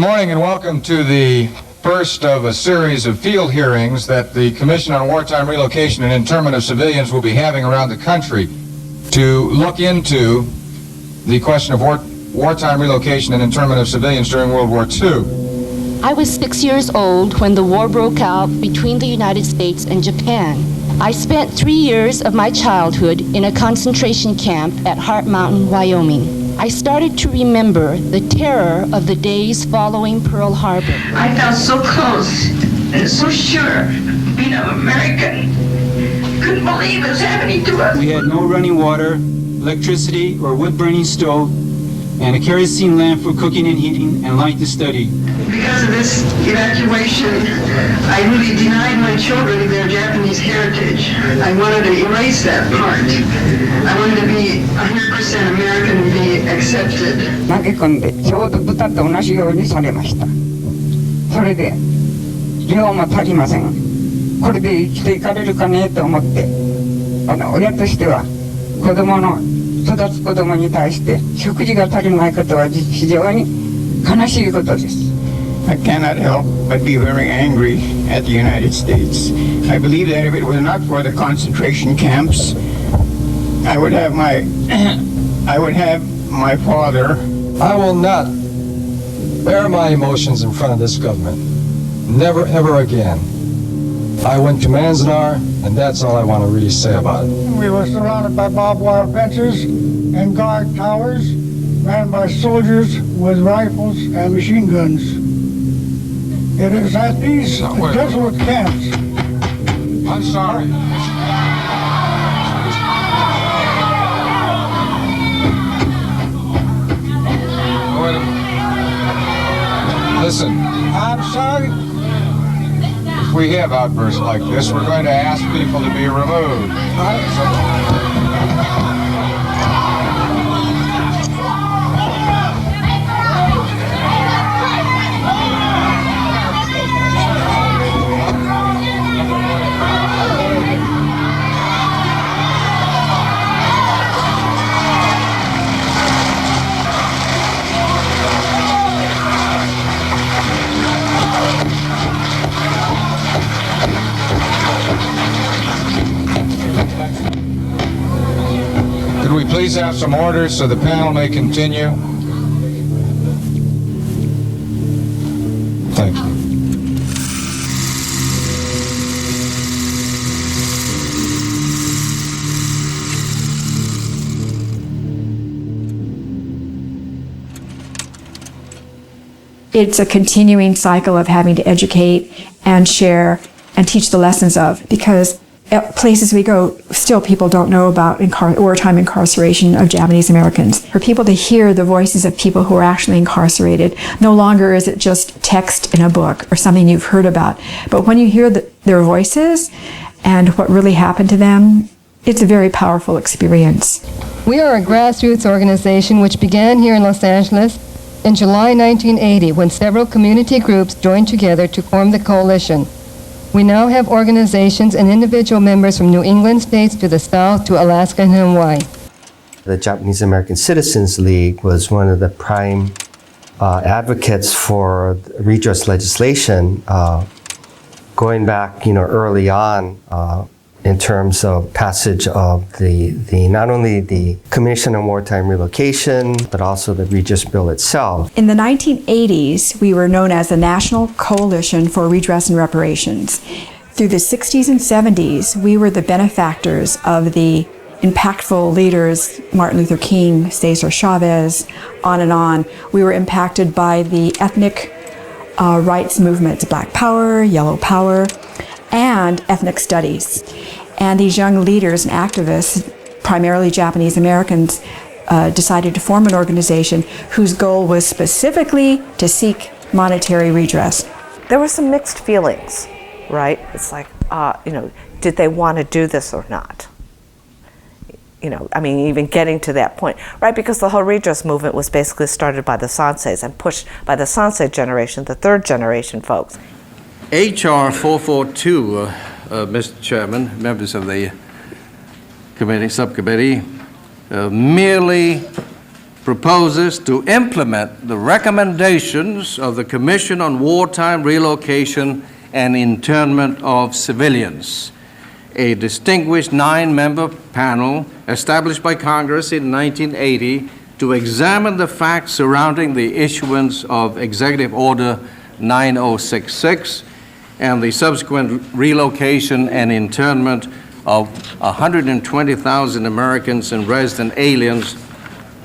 morning and welcome to the first of a series of field hearings that the Commission on Wartime Relocation and Internment of Civilians will be having around the country to look into the question of wartime relocation and internment of civilians during World War II. I was 6 years old when the war broke out between the United States and Japan. I spent 3 years of my childhood in a concentration camp at Heart Mountain, Wyoming. I started to remember the terror of the days following Pearl Harbor. I felt so close and so sure being an American. Couldn't believe it was happening to us. We had no running water, electricity, or wood-burning stove, and a kerosene lamp for cooking and heating, and light to study. Because of this evacuation, I really denied my children their Japanese heritage. I wanted to erase that part. I wanted to be 100% American and be accepted. 投げ込んでちょうど豚と同じようにされました。それで量も足りません。これで生きていかれるかねと思って、親としては育つ子供に対して食事が足りないことは非常に悲しいことです。I cannot help but be very angry at the United States. I believe that if it were not for the concentration camps, I would have my father. I will not bear my emotions in front of this government. Never, ever again. I went to Manzanar, and that's all I want to really say about it. We were surrounded by barbed wire fences and guard towers, ran by soldiers with rifles and machine guns. It is at these desolate camps. I'm sorry. Listen. I'm sorry. If we have outbursts like this, we're going to ask people to be removed. Could we please have some order so the panel may continue? Thank you. It's a continuing cycle of having to educate and share and teach the lessons of, because at places we go, still people don't know about wartime incarceration of Japanese Americans. For people to hear the voices of people who are actually incarcerated, no longer is it just text in a book or something you've heard about, but when you hear their voices and what really happened to them, it's a very powerful experience. We are a grassroots organization which began here in Los Angeles in July 1980 when several community groups joined together to form the coalition. We now have organizations and individual members from New England states to the south to Alaska and Hawaii. The Japanese American Citizens League was one of the prime advocates for redress legislation going back, early on in terms of passage of the not only the Commission on Wartime Relocation, but also the Redress Bill itself. In the 1980s, we were known as the National Coalition for Redress and Reparations. Through the 60s and 70s, we were the benefactors of the impactful leaders, Martin Luther King, Cesar Chavez, on and on. We were impacted by the ethnic rights movements, Black Power, Yellow Power, and ethnic studies. And these young leaders and activists, primarily Japanese Americans, decided to form an organization whose goal was specifically to seek monetary redress. There were some mixed feelings, right? It's like, did they want to do this or not? Even getting to that point, right? Because the whole redress movement was basically started by the Sanseis and pushed by the Sansei generation, the third generation folks. H.R. 442, Mr. Chairman, members of the subcommittee, merely proposes to implement the recommendations of the Commission on Wartime Relocation and Internment of Civilians, a distinguished 9-member panel established by Congress in 1980 to examine the facts surrounding the issuance of Executive Order 9066 and the subsequent relocation and internment of 120,000 Americans and resident aliens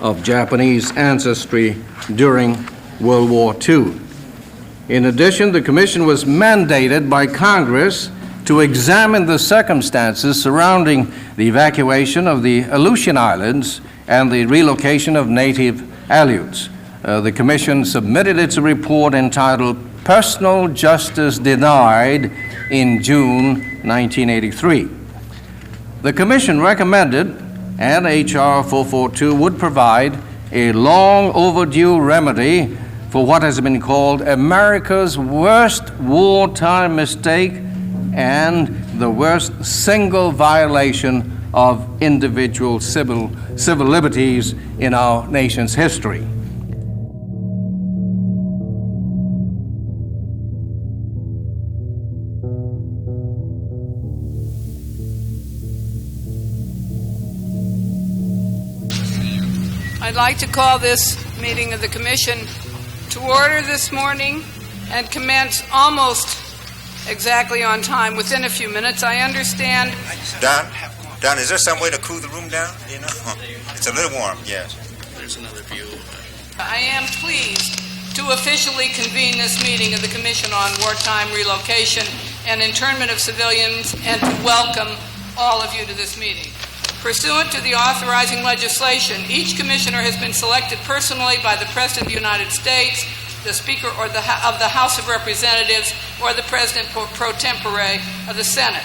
of Japanese ancestry during World War II. In addition, the Commission was mandated by Congress to examine the circumstances surrounding the evacuation of the Aleutian Islands and the relocation of native Aleuts. The Commission submitted its report entitled Personal Justice Denied in June 1983. The Commission recommended, and H.R. 442 would provide, a long overdue remedy for what has been called America's worst wartime mistake and the worst single violation of individual civil liberties in our nation's history. I'd like to call this meeting of the Commission to order this morning and commence almost exactly on time, within a few minutes. I understand. Don, is there some way to cool the room down? You know, it's a little warm, yes. There's another view. I am pleased to officially convene this meeting of the Commission on Wartime Relocation and Internment of Civilians and to welcome all of you to this meeting. Pursuant to the authorizing legislation, each commissioner has been selected personally by the President of the United States, the Speaker of the House of Representatives, or the President pro tempore of the Senate.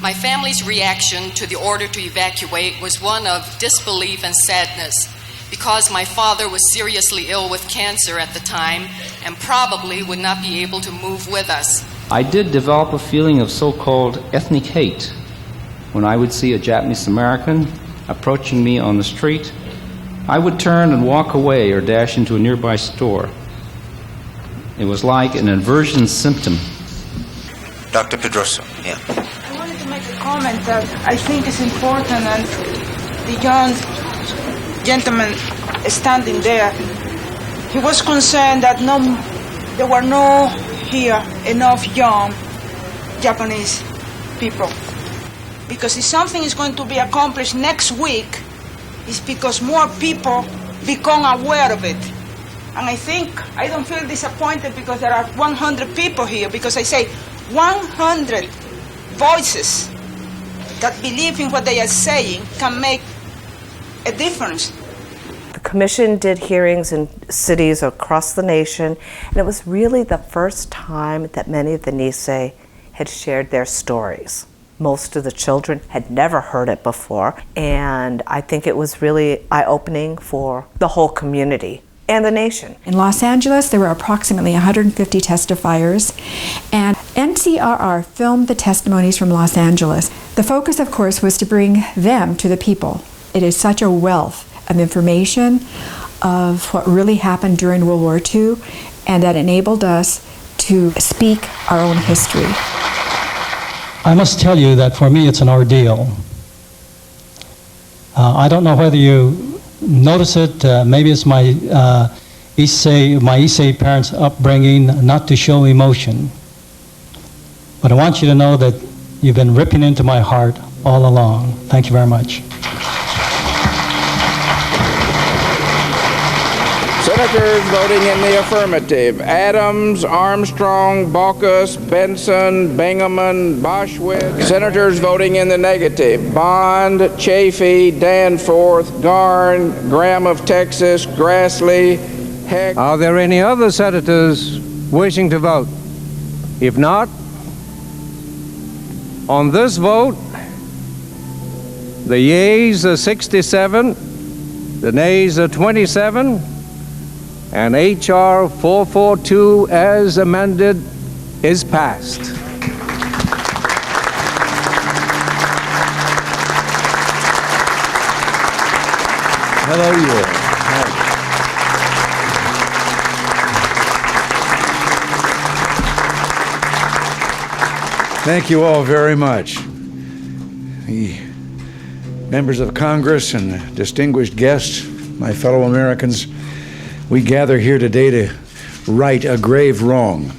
My family's reaction to the order to evacuate was one of disbelief and sadness because my father was seriously ill with cancer at the time and probably would not be able to move with us. I did develop a feeling of so-called ethnic hate when I would see a Japanese American approaching me on the street. I would turn and walk away or dash into a nearby store. It was like an aversion symptom. Dr. Pedroso, yeah. I wanted to make a comment that I think is important, and the young gentleman standing there, he was concerned that there were enough young Japanese people. Because if something is going to be accomplished next week, it's because more people become aware of it. And I don't feel disappointed because there are 100 people here, because I say 100 voices that believe in what they are saying can make a difference. The Commission did hearings in cities across the nation, and it was really the first time that many of the Nisei had shared their stories. Most of the children had never heard it before, and I think it was really eye-opening for the whole community and the nation. In Los Angeles, there were approximately 150 testifiers, and NCRR filmed the testimonies from Los Angeles. The focus, of course, was to bring them to the people. It is such a wealth of information of what really happened during World War II, and that enabled us to speak our own history. I must tell you that for me it's an ordeal. I don't know whether you notice it. Maybe it's my Issei parents' upbringing not to show emotion. But I want you to know that you've been ripping into my heart all along. Thank you very much. Senators voting in the affirmative: Adams, Armstrong, Baucus, Benson, Bingaman, Boschwitz. Senators voting in the negative: Bond, Chafee, Danforth, Garn, Graham of Texas, Grassley, Heck. Are there any other senators wishing to vote? If not, on this vote, the yeas are 67, the nays are 27, and H.R. 442 as amended is passed. Hello, you all. Thank you all very much. The members of Congress and distinguished guests, my fellow Americans, we gather here today to right a grave wrong.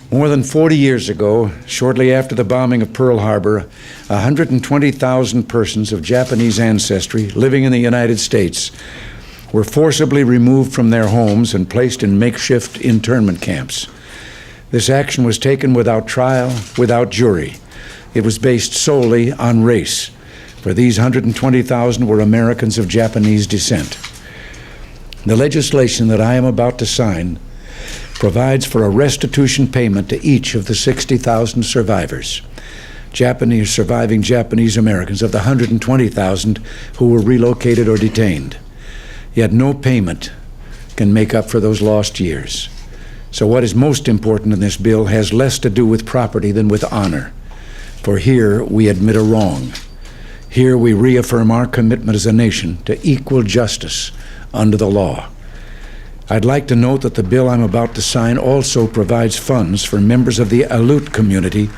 More than 40 years ago, shortly after the bombing of Pearl Harbor, 120,000 persons of Japanese ancestry living in the United States were forcibly removed from their homes and placed in makeshift internment camps. This action was taken without trial, without jury. It was based solely on race, for these 120,000 were Americans of Japanese descent. The legislation that I am about to sign provides for a restitution payment to each of the 60,000 survivors, surviving Japanese Americans of the 120,000 who were relocated or detained. Yet no payment can make up for those lost years. So what is most important in this bill has less to do with property than with honor. For here we admit a wrong. Here we reaffirm our commitment as a nation to equal justice under the law. I'd like to note that the bill I'm about to sign also provides funds for members of the Aleut community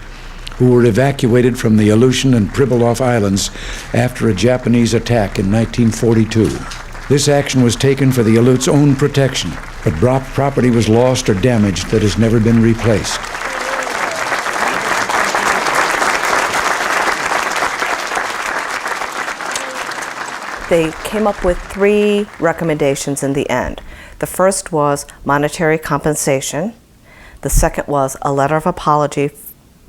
who were evacuated from the Aleutian and Pribilof Islands after a Japanese attack in 1942. This action was taken for the Aleut's own protection, but property was lost or damaged that has never been replaced. They came up with 3 recommendations in the end. The first was monetary compensation. The second was a letter of apology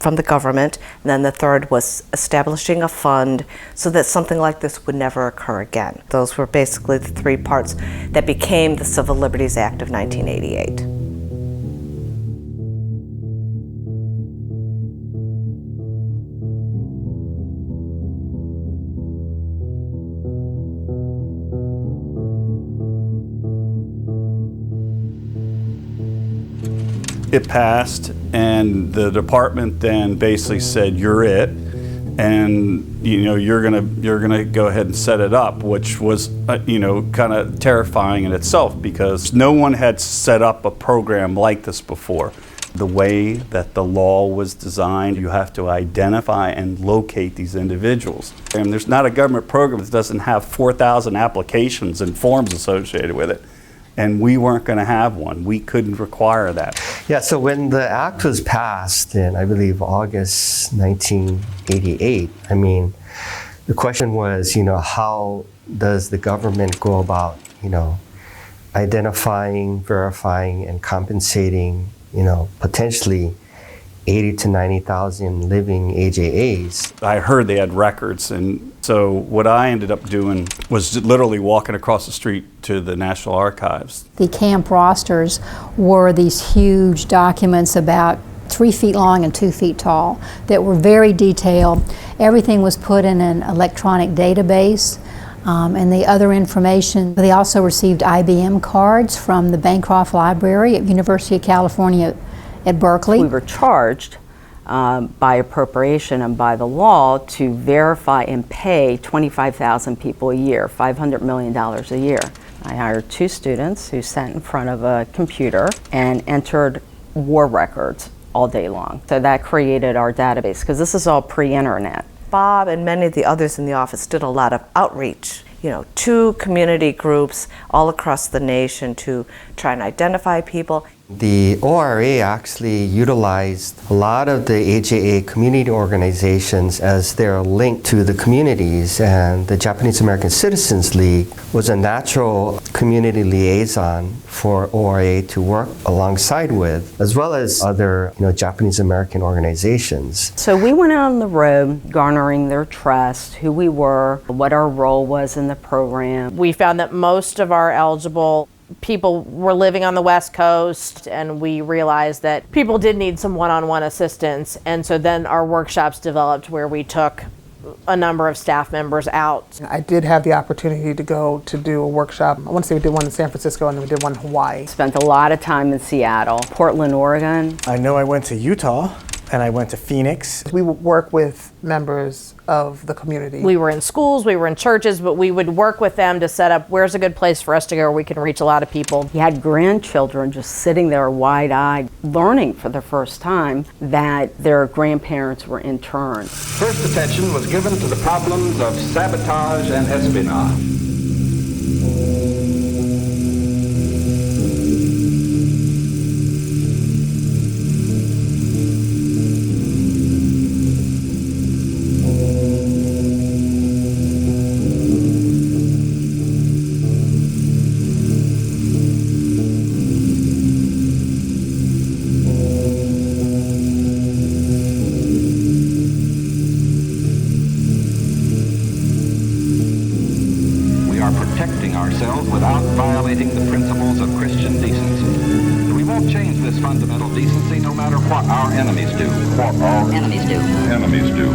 from the government. And then the third was establishing a fund so that something like this would never occur again. Those were basically the 3 parts that became the Civil Liberties Act of 1988. It passed, and the department then basically said, "You're it," and you're gonna go ahead and set it up, which was kind of terrifying in itself because no one had set up a program like this before. The way that the law was designed, you have to identify and locate these individuals. And there's not a government program that doesn't have 4,000 applications and forms associated with it. And we weren't going to have one. We couldn't require that. Yeah, so when the act was passed in, I believe, August 1988, the question was, how does the government go about, identifying, verifying, and compensating, potentially 80 to 90,000 living AJAs. I heard they had records, and so what I ended up doing was literally walking across the street to the National Archives. The camp rosters were these huge documents about 3 feet long and 2 feet tall that were very detailed. Everything was put in an electronic database. And the other information, they also received IBM cards from the Bancroft Library at University of California at Berkeley. We were charged by appropriation and by the law to verify and pay 25,000 people a year, $500 million a year. I hired 2 students who sat in front of a computer and entered war records all day long. So that created our database, because this is all pre-internet. Bob and many of the others in the office did a lot of outreach, to community groups all across the nation to try and identify people. The ORA actually utilized a lot of the AJA community organizations as their link to the communities, and the Japanese American Citizens League was a natural community liaison for ORA to work alongside with, as well as other Japanese American organizations. So we went out on the road garnering their trust, who we were, what our role was in the program. We found that most of our eligible people were living on the West Coast, and we realized that people did need some one-on-one assistance, and so then our workshops developed where we took a number of staff members out. I did have the opportunity to go to do a workshop. I want to say we did one in San Francisco and then we did one in Hawaii. Spent a lot of time in Seattle, Portland, Oregon. I know I went to Utah and I went to Phoenix. We would work with members of the community. We were in schools, we were in churches, but we would work with them to set up where's a good place for us to go where we can reach a lot of people. You had grandchildren just sitting there wide-eyed, learning for the first time that their grandparents were interned. First attention was given to the problems of sabotage and espionage. Without violating the principles of Christian decency. We won't change this fundamental decency no matter what our enemies do. What our enemies do. Enemies do.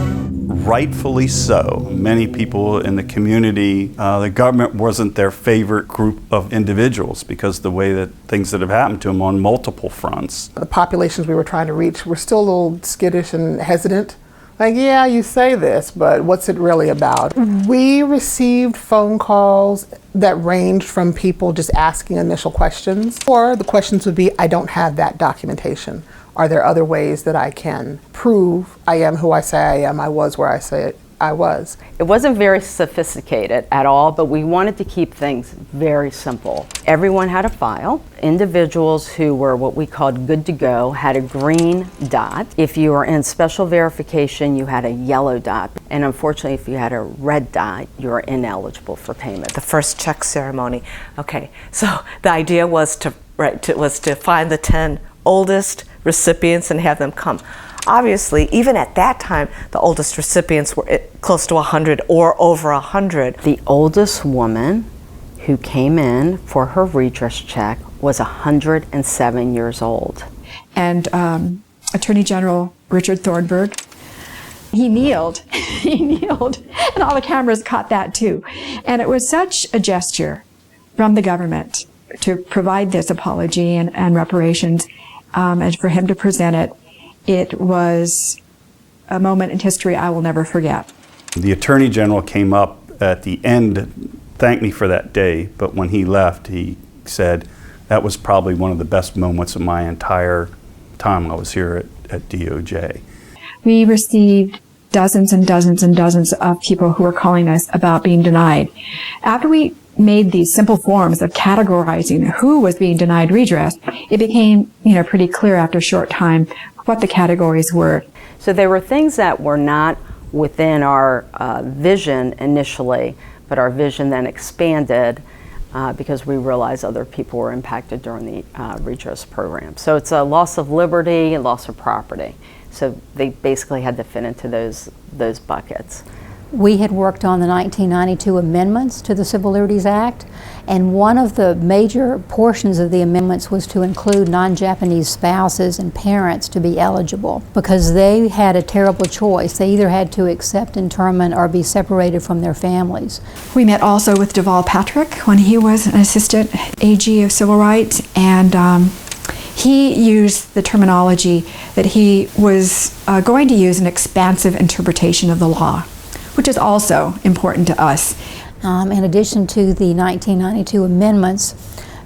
Rightfully so. Many people in the community, the government wasn't their favorite group of individuals because the way that things that have happened to them on multiple fronts. The populations we were trying to reach were still a little skittish and hesitant. Like, yeah, you say this, but what's it really about? We received phone calls that ranged from people just asking initial questions, or the questions would be, I don't have that documentation. Are there other ways that I can prove I am who I say I am, I was where I say I was? It wasn't very sophisticated at all, but we wanted to keep things very simple. Everyone had a file. Individuals who were what we called good to go had a green dot. If you were in special verification, you had a yellow dot. And unfortunately, if you had a red dot, you were ineligible for payment. The first check ceremony. Okay, so the idea was to find the 10 oldest recipients and have them come. Obviously, even at that time, the oldest recipients were close to 100 or over 100. The oldest woman who came in for her redress check was 107 years old. And Attorney General Richard Thornburg, he kneeled, and all the cameras caught that too. And it was such a gesture from the government to provide this apology and reparations, and for him to present it. It was a moment in history I will never forget. The Attorney General came up at the end, thanked me for that day, but when he left, he said, that was probably one of the best moments of my entire time I was here at DOJ. We received dozens and dozens and dozens of people who were calling us about being denied. After we made these simple forms of categorizing who was being denied redress, it became, pretty clear after a short time what the categories were. So there were things that were not within our vision initially, but our vision then expanded because we realized other people were impacted during the redress program. So it's a loss of liberty and loss of property. So they basically had to fit into those buckets. We had worked on the 1992 amendments to the Civil Liberties Act, and one of the major portions of the amendments was to include non-Japanese spouses and parents to be eligible because they had a terrible choice. They either had to accept internment or be separated from their families. We met also with Deval Patrick when he was an assistant AG of civil rights, and he used the terminology that he was going to use an expansive interpretation of the law, which is also important to us. In addition to the 1992 amendments,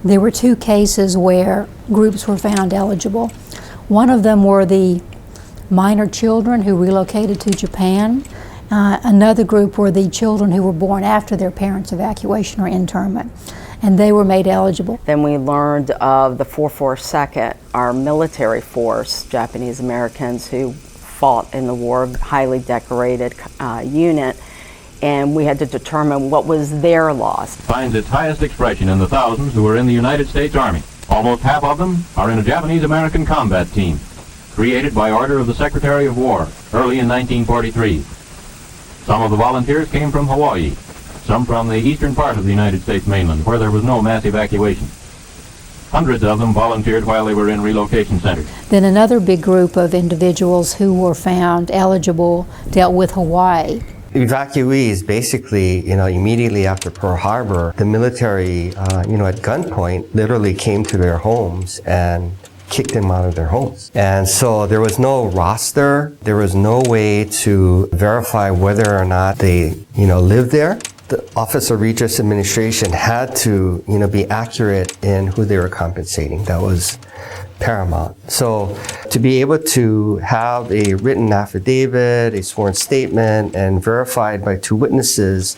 there were two cases where groups were found eligible. One of them were the minor children who relocated to Japan. Another group were the children who were born after their parents' evacuation or internment, and they were made eligible. Then we learned of the 442nd, our military force, Japanese Americans who fought in the war, highly decorated unit, and we had to determine what was their loss. Finds its highest expression in the thousands who are in the United States Army. Almost half of them are in a Japanese American combat team, created by order of the Secretary of War early in 1943. Some of the volunteers came from Hawaii, some from the eastern part of the United States mainland, where there was no mass evacuation. Hundreds of them volunteered while they were in relocation centers. Then another big group of individuals who were found eligible dealt with Hawaii. Evacuees, basically, immediately after Pearl Harbor, the military, at gunpoint, literally came to their homes and kicked them out of their homes. And so there was no roster. There was no way to verify whether or not they, lived there. The Office of Redress Administration had to, be accurate in who they were compensating. That was paramount. So to be able to have a written affidavit, a sworn statement, and verified by 2 witnesses,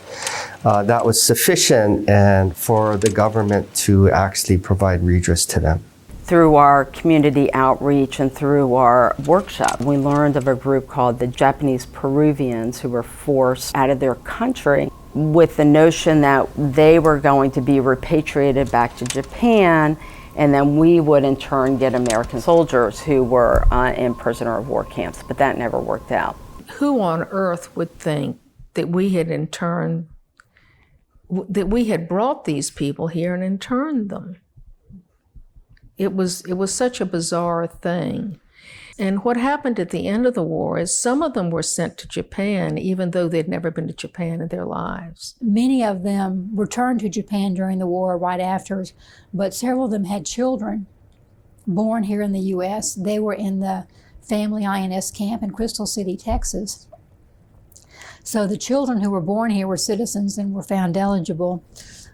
that was sufficient and for the government to actually provide redress to them. Through our community outreach and through our workshop, we learned of a group called the Japanese Peruvians who were forced out of their country with the notion that they were going to be repatriated back to Japan, and then we would in turn get American soldiers who were in prisoner of war camps, but that never worked out. Who on earth would think that we had brought these people here and interned them? It was such a bizarre thing. And what happened at the end of the war is some of them were sent to Japan, even though they'd never been to Japan in their lives. Many of them returned to Japan during the war, right after, but several of them had children born here in the U.S. They were in the family INS camp in Crystal City, Texas. So the children who were born here were citizens and were found eligible.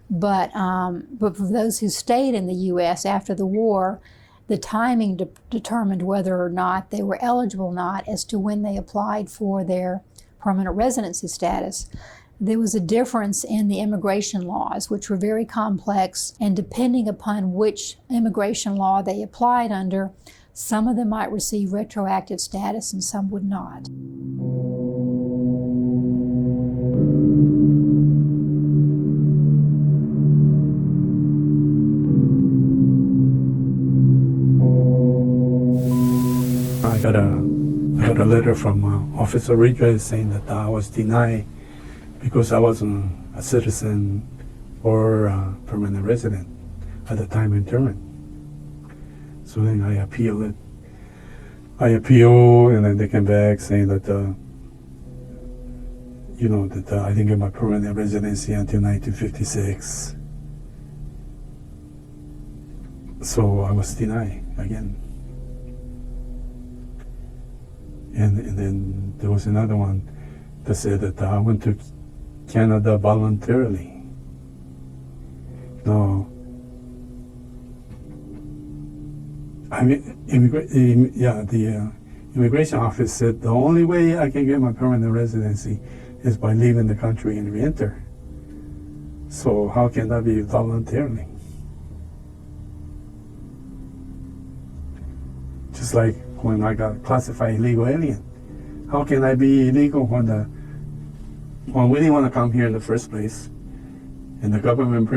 But for those who stayed in the U.S. after the war, the timing determined whether or not they were eligible or not as to when they applied for their permanent residency status. There was a difference in the immigration laws, which were very complex, and depending upon which immigration law they applied under, some of them might receive retroactive status and some would not. I got a letter from Office of Redress saying that I was denied because I wasn't a citizen or a permanent resident at the time of internment. So then I appealed it. I appealed, and then they came back saying that, that I didn't get my permanent residency until 1956. So I was denied again. And then there was another one that said that I went to Canada voluntarily. No. The immigration office said the only way I can get my permanent residency is by leaving the country and re-enter. So how can that be voluntarily? Just like when I got classified illegal alien. How can I be illegal when we didn't want to come here in the first place, and the government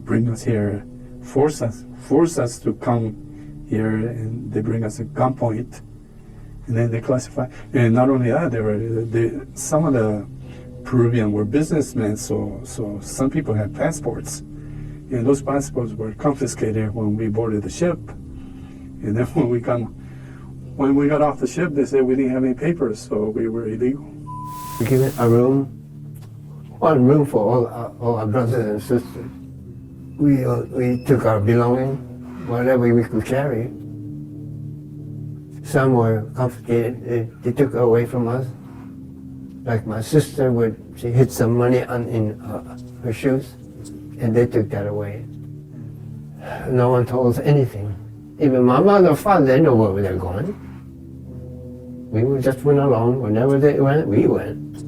bring us here, force us to come here, and they bring us at gunpoint, and then they classify. And not only that, some of the Peruvian were businessmen, so some people had passports, and those passports were confiscated when we boarded the ship, and then when we got off the ship, they said we didn't have any papers, so we were illegal. We given a room, one room for all our brothers and sisters. We took our belongings, whatever we could carry. Some were confiscated, they took away from us. Like my sister she hid some money in her shoes, and they took that away. No one told us anything. Even my mother and father, they know where they're going. We just went along. Whenever they went, we went.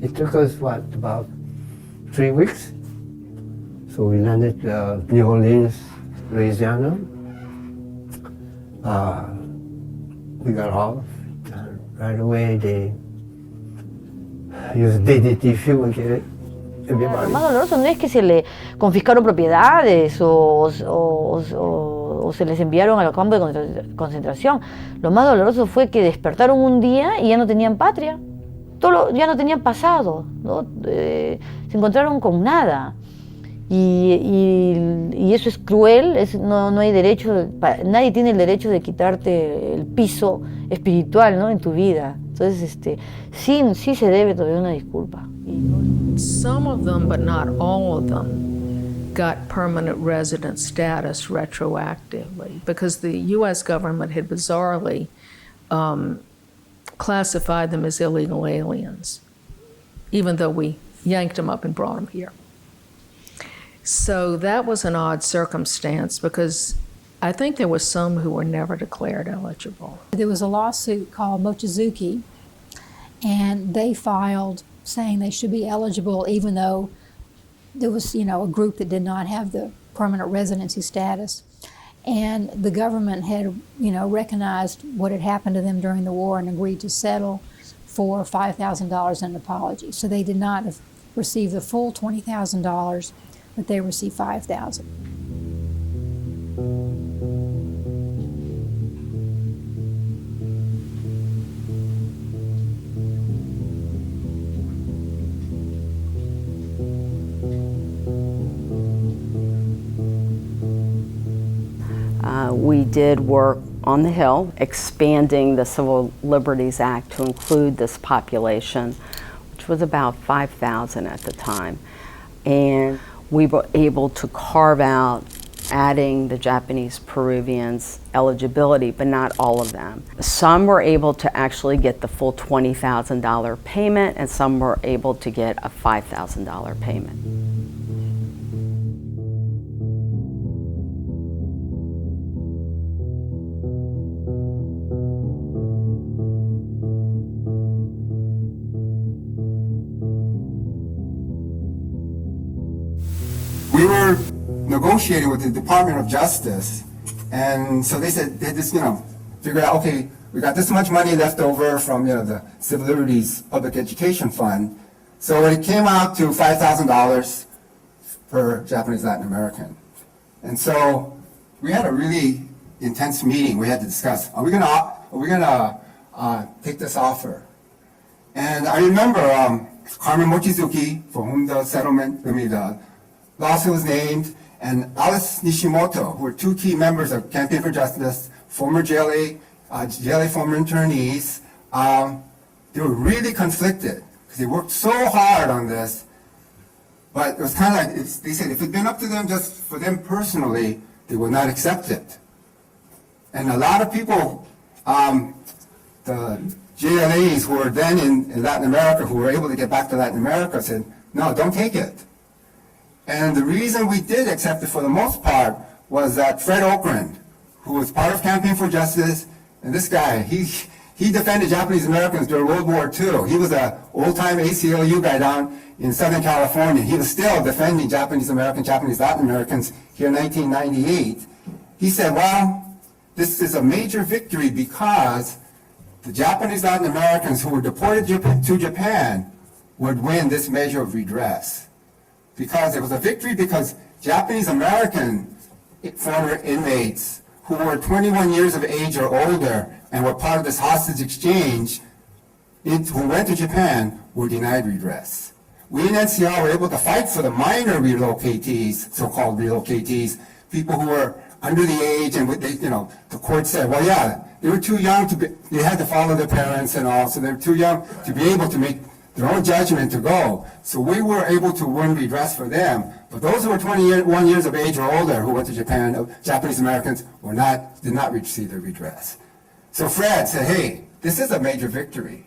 It took us, about 3 weeks? So we landed New Orleans, Louisiana. We got off. Right away, they used DDT fuel and get it. Lo más doloroso no es que se le confiscaron propiedades o se les enviaron a los campos de concentración. Lo más doloroso fue que despertaron un día y ya no tenían patria, ya no tenían pasado, ¿no? Se encontraron con nada. Y eso es cruel, no hay derecho, nadie tiene el derecho de quitarte el piso espiritual, ¿no? En tu vida. Entonces, sí se debe todavía una disculpa. Some of them, but not all of them, got permanent resident status retroactively because the U.S. government had bizarrely classified them as illegal aliens, even though we yanked them up and brought them here. So that was an odd circumstance because I think there were some who were never declared eligible. There was a lawsuit called Mochizuki, and they filed saying they should be eligible even though there was, a group that did not have the permanent residency status. And the government had, recognized what had happened to them during the war and agreed to settle for $5,000 in an apology. So they did not receive the full $20,000, but they received $5,000. We did work on the Hill, expanding the Civil Liberties Act to include this population, which was about 5,000 at the time. And we were able to carve out adding the Japanese Peruvians eligibility, but not all of them. Some were able to actually get the full $20,000 payment, and some were able to get a $5,000 payment. We were negotiating with the Department of Justice, and so they said, they just, figured out, okay, we got this much money left over from, the Civil Liberties Public Education Fund. So it came out to $5,000 per Japanese Latin American. And so we had a really intense meeting. We had to discuss, are we gonna take this offer? And I remember Carmen Mochizuki, for whom the lawsuit was named, and Alice Nishimoto, who were two key members of Campaign for Justice, former JLA former internees. They were really conflicted because they worked so hard on this, but it was kind of like, they said if it had been up to them, just for them personally, they would not accept it. And a lot of people, the JLAs who were then in Latin America, who were able to get back to Latin America, said, no, don't take it. And the reason we did accept it for the most part was that Fred Okren, who was part of Campaign for Justice, and this guy, he defended Japanese Americans during World War II. He was an old-time ACLU guy down in Southern California. He was still defending Japanese Americans, Japanese Latin Americans here in 1998. He said, well, this is a major victory because the Japanese Latin Americans who were deported to Japan would win this measure of redress. Because it was a victory because Japanese American former inmates who were 21 years of age or older and were part of this hostage exchange who went to Japan were denied redress. We in NCR were able to fight for the minor relocatees, so-called relocatees, people who were under the age, and the court said, well, yeah, they were too young they had to follow their parents and all, so they were too young to be able to make their own judgment to go. So we were able to win redress for them. But those who were 21 years of age or older who went to Japan, Japanese Americans, did not receive their redress. So Fred said, hey, this is a major victory.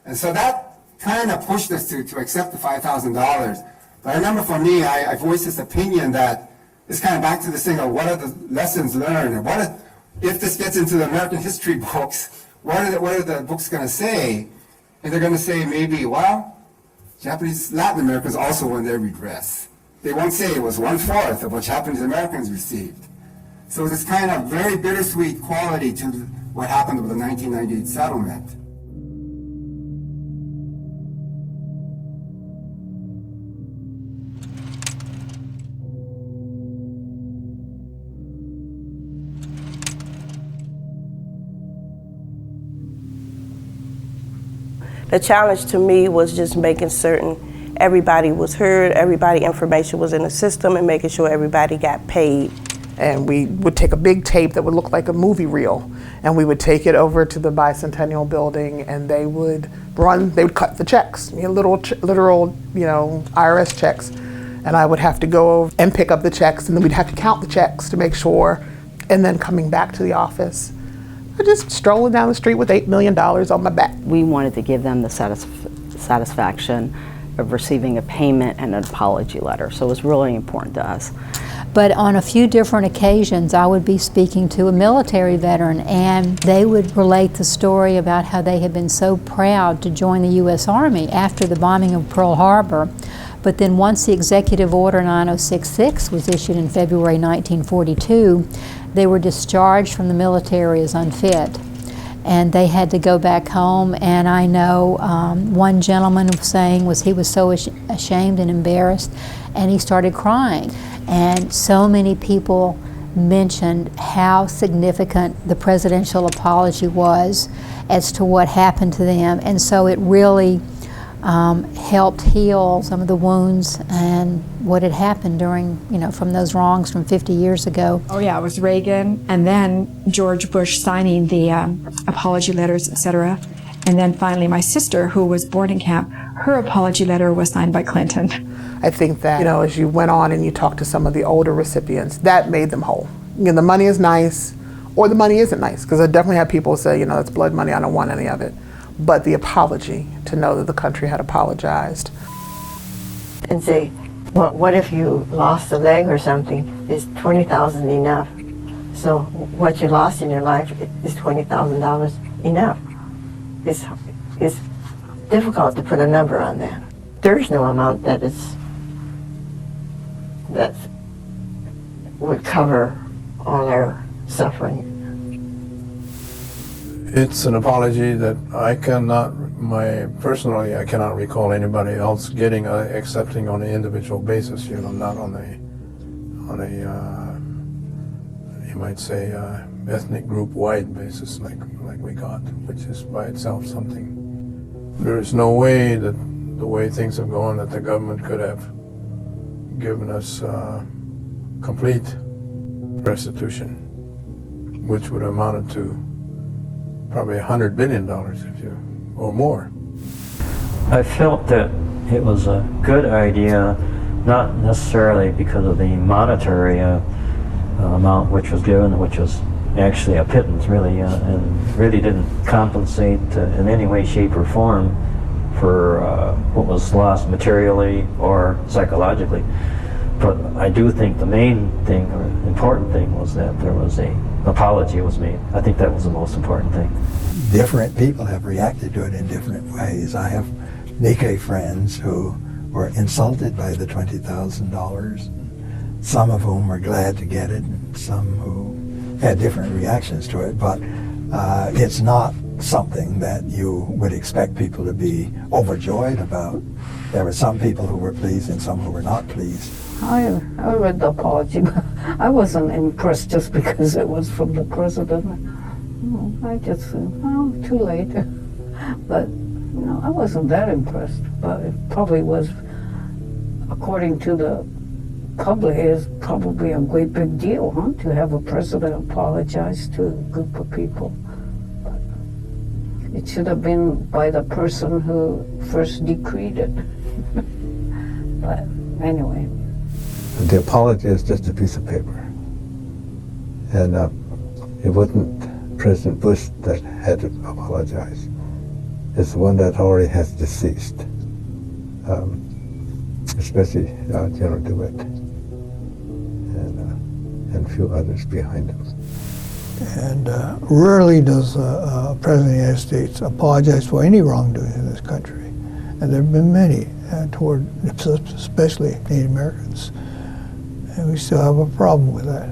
And so that kind of pushed us to accept the $5,000. But I remember for me, I voiced this opinion that it's kind of back to this thing of what are the lessons learned, and if this gets into the American history books, what are the books going to say? And they're going to say maybe, well, Japanese Latin Americans also won their redress. They won't say it was 1/4 of what Japanese Americans received. So this kind of very bittersweet quality to what happened with the 1998 settlement. The challenge to me was just making certain everybody was heard, information was in the system, and making sure everybody got paid. And we would take a big tape that would look like a movie reel, and we would take it over to the Bicentennial Building, and they would cut the checks, literal, IRS checks. And I would have to go over and pick up the checks, and then we'd have to count the checks to make sure, and then coming back to the office. I just strolling down the street with $8 million on my back. We wanted to give them the satisfaction of receiving a payment and an apology letter, so it was really important to us. But on a few different occasions, I would be speaking to a military veteran, and they would relate the story about how they had been so proud to join the U.S. Army after the bombing of Pearl Harbor. But then once the Executive Order 9066 was issued in February 1942, they were discharged from the military as unfit. And they had to go back home, and I know one gentleman was saying he was so ashamed and embarrassed, and he started crying. And so many people mentioned how significant the presidential apology was as to what happened to them, and so it really helped heal some of the wounds and what had happened during, from those wrongs from 50 years ago. Oh yeah, it was Reagan, and then George Bush signing the apology letters, etc. And then finally my sister, who was born in camp, her apology letter was signed by Clinton. I think that, as you went on and you talked to some of the older recipients, that made them whole. The money is nice, or the money isn't nice, because I definitely have people say, it's blood money, I don't want any of it. But the apology, to know that the country had apologized. And say, well, what if you lost a leg or something? Is $20,000 enough? So what you lost in your life is $20,000 enough? It's difficult to put a number on that. There's no amount that would cover all our suffering. It's an apology that I cannot recall anybody else accepting on an individual basis, not on a you might say ethnic group wide basis like we got, which is by itself something. There is no way that the way things have gone that the government could have given us complete restitution, which would have amounted to probably $100 billion or more. I felt that it was a good idea, not necessarily because of the monetary amount which was given, which was actually a pittance really, and really didn't compensate in any way, shape, or form for what was lost materially or psychologically. But I do think the main thing, or important thing, was that there was an apology was made. I think that was the most important thing. Different people have reacted to it in different ways. I have Nikkei friends who were insulted by the $20,000, some of whom were glad to get it, and some who had different reactions to it. But it's not something that you would expect people to be overjoyed about. There were some people who were pleased and some who were not pleased. I read the apology, but I wasn't impressed just because it was from the president. I just said, too late. But, I wasn't that impressed. But it probably was, according to the public, is probably a great big deal, to have a president apologize to a group of people. But it should have been by the person who first decreed it. But anyway. The apology is just a piece of paper. And it wasn't President Bush that had to apologize. It's the one that already has deceased, especially General DeWitt and a few others behind him. And rarely does a President of the United States apologize for any wrongdoing in this country. And there have been many toward, especially Native Americans. And we still have a problem with that.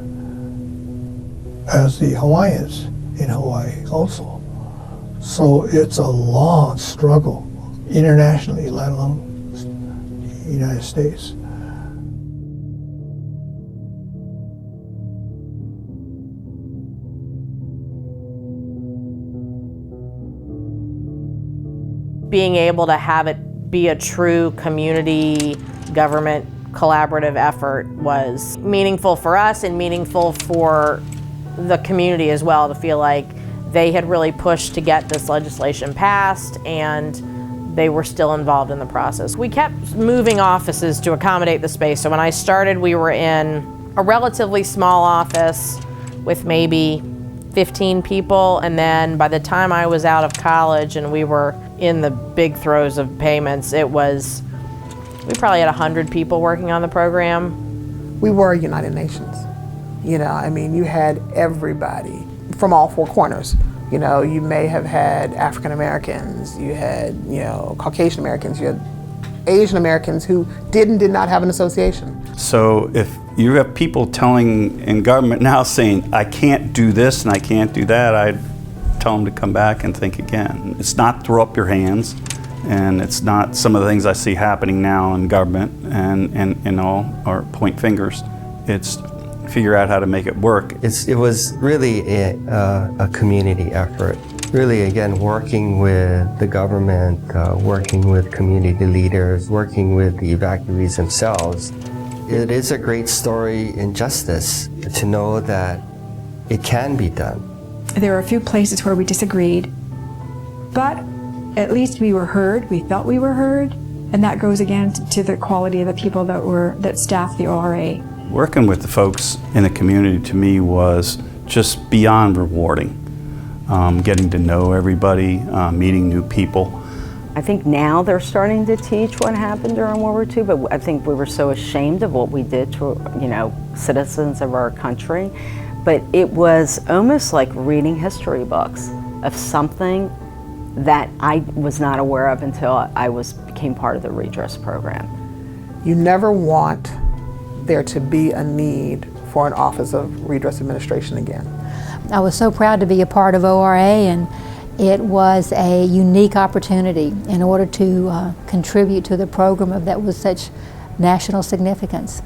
As the Hawaiians in Hawaii also. So it's a long struggle internationally, let alone the United States. Being able to have it be a true community government collaborative effort was meaningful for us and meaningful for the community as well, to feel like they had really pushed to get this legislation passed, and they were still involved in the process. We kept moving offices to accommodate the space. So when I started, we were in a relatively small office with maybe 15 people, and then by the time I was out of college and we were in the big throes of payments, we probably had 100 people working on the program. We were United Nations. You know, I mean, you had everybody from all four corners. You know, you may have had African Americans, you had, you know, Caucasian Americans, you had Asian Americans who did not have an association. So if you have people telling in government now saying, I can't do this and I can't do that, I'd tell them to come back and think again. It's not throw up your hands, and it's not some of the things I see happening now in government and all, or point fingers. It's figure out how to make it work. It was really a community effort. Really, again, working with the government, working with community leaders, working with the evacuees themselves. It is a great story in justice to know that it can be done. There were a few places where we disagreed, but at least we were heard, we felt we were heard, and that goes again to the quality of the people that staffed the ORA. Working with the folks in the community to me was just beyond rewarding. Getting to know everybody, meeting new people. I think now they're starting to teach what happened during World War II, but I think we were so ashamed of what we did to, you know, citizens of our country. But it was almost like reading history books of something that I was not aware of until I became part of the redress program. You never want there to be a need for an Office of Redress Administration again. I was so proud to be a part of ORA, and it was a unique opportunity in order to contribute to the program that was such national significance.